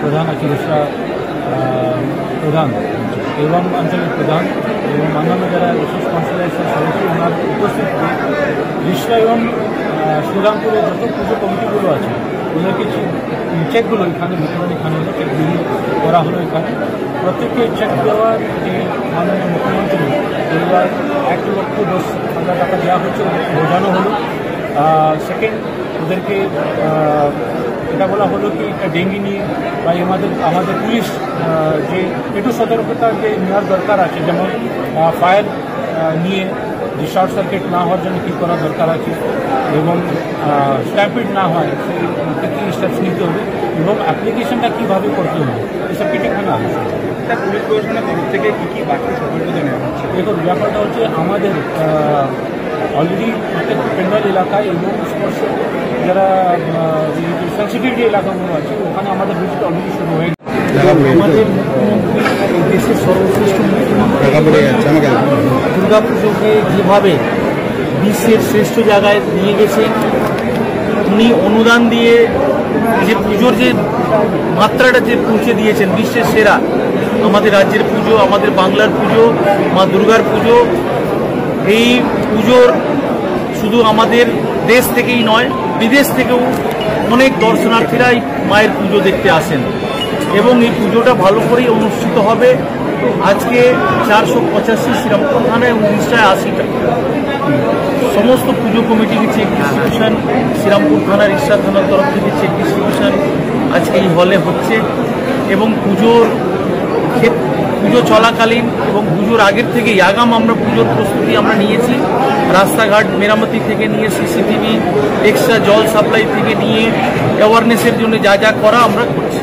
প্রধান আচার্যরা প্রধান এবং আঞ্চলিক প্রধান এবং অন্যান্য যারা বিশেষ কনসালেশন সদস্য ওনার উপস্থিতিতে বিশ্বায়ন শ্রীরামপুরে যত পুজো কমিটিগুলো আছে ওদেরকে চেকগুলো এখানে মুখ্যমন্ত্রী এখানে চেক বিলি করা হলো। এখানে প্রত্যেককে চেক দেওয়ার যে মাননীয় মুখ্যমন্ত্রী এবার 1,10,000 টাকা দেওয়া হচ্ছে, ওদেরকে বোঝানো হলো। সেকেন্ড, ওদেরকে এটা বলা হলো কি একটা ডেঙ্গি নিয়ে বা আমাদের পুলিশ যে একটু সতর্কতা যে নেওয়ার দরকার আছে, যেমন ফায়ার নিয়ে যে শর্ট সার্কিট না হওয়ার জন্য কী করা দরকার আছে এবং স্ট্যাম্পিড না হয় সেই কী স্টেপস নিতে হবে এবং অ্যাপ্লিকেশনটা কীভাবে করতে হবে এসব কিছু এখানে আছে। পুলিশ প্রশাসনের তরফ থেকে কী কী বাকি সতর্কতা নেওয়া হচ্ছে? দেখুন, ব্যাপারটা হচ্ছে আমাদের অলরেডি প্রত্যেক পেন্ডাল এলাকায় এবং স্পর্শ যারা সেন্সিটিভ যে এলাকাগুলো আছে ওখানে আমাদের ভিজিট অলরেডি শুরু হয়ে গেছে। আমাদের মুখ্যমন্ত্রী দেশের সর্বশ্রেষ্ঠ দুর্গাপুজোকে যেভাবে বিশ্বের শ্রেষ্ঠ জায়গায় নিয়ে গেছেন, উনি অনুদান দিয়ে যে পুজোর যে মাত্রাটা যে পৌঁছে দিয়েছেন বিশ্বের সেরা, আমাদের রাজ্যের পুজো, আমাদের বাংলার পুজো, মা দুর্গার পুজো, এই পুজোর শুধু আমাদের দেশ থেকেই নয় বিদেশ থেকেও অনেক দর্শনার্থীরা এই মায়ের পুজো দেখতে আসেন এবং এই পুজোটা ভালো করেই অনুষ্ঠিত হবে। আজকে 485 শ্রীরামপুর থানায় 19টায় 80টা সমস্ত পুজো কমিটি চেক ডিস্ট্রিবিউশন, শ্রীরামপুর থানার ইশরা থানার তরফ থেকে চেক ডিস্ট্রিবিউশন আজকে এই হলে হচ্ছে এবং পুজো চলাকালীন এবং পুজোর আগের থেকেই আগাম আমরা পুজোর প্রস্তুতি আমরা নিয়েছি। রাস্তাঘাট মেরামতি থেকে নিয়ে সিসিটিভি, এক্সট্রা জল সাপ্লাই থেকে নিয়ে অ্যাওয়ারনেসের জন্য যা যা করা আমরা করছি,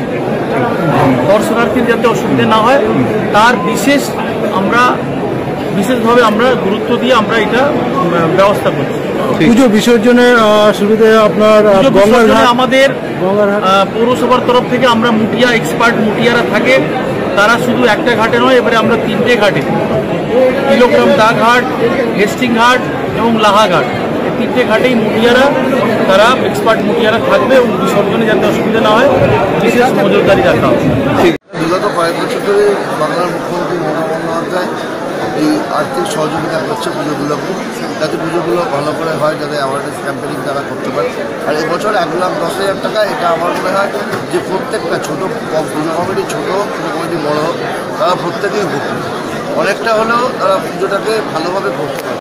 দর্শনার্থীর যাতে অসুবিধা না হয় তার বিশেষভাবে আমরা গুরুত্ব দিয়ে আমরা এটা ব্যবস্থা করছি। পুজো বিসর্জনের সুবিধা আপনার আমাদের পৌরসভার তরফ থেকে আমরা মুটিয়া এক্সপার্ট মুটিয়ারা থাকে, তারা শুধু একটা ঘাটে নয়, এবারে আমরা 3টে ঘাটে কিলোগ্রাম দা ঘাট, হেস্টিং ঘাট এবং লাহা ঘাট, এই 3টে ঘাটেই মুটিয়ারা তারা এক্সপার্ট মুটিয়ারা থাকবে এবং বিসর্জনে যাতে অসুবিধা না হয় বিশেষ নজরদারি রাখা হবে। বিগত কয়েক বছর ধরে বাংলার মুখ্যমন্ত্রী মমতা বন্দ্যোপাধ্যায় এই আর্থিক সহযোগিতা করছে পুজোগুলোকে, যাতে পুজোগুলো ভালো করে হয়, যাতে অ্যাওয়ারনেস ক্যাম্পেনিং তারা করতে পারে। আর এবছর 1,10,000 টাকা, এটা আমার মনে হয় যে প্রত্যেকটা ছোটো পুজো কমিটি, ছোটো পুজো কমিটি, বড় হোক, তারা প্রত্যেকেই হোক অনেকটা হলেও তারা পুজোটাকে ভালোভাবে করতে পারে।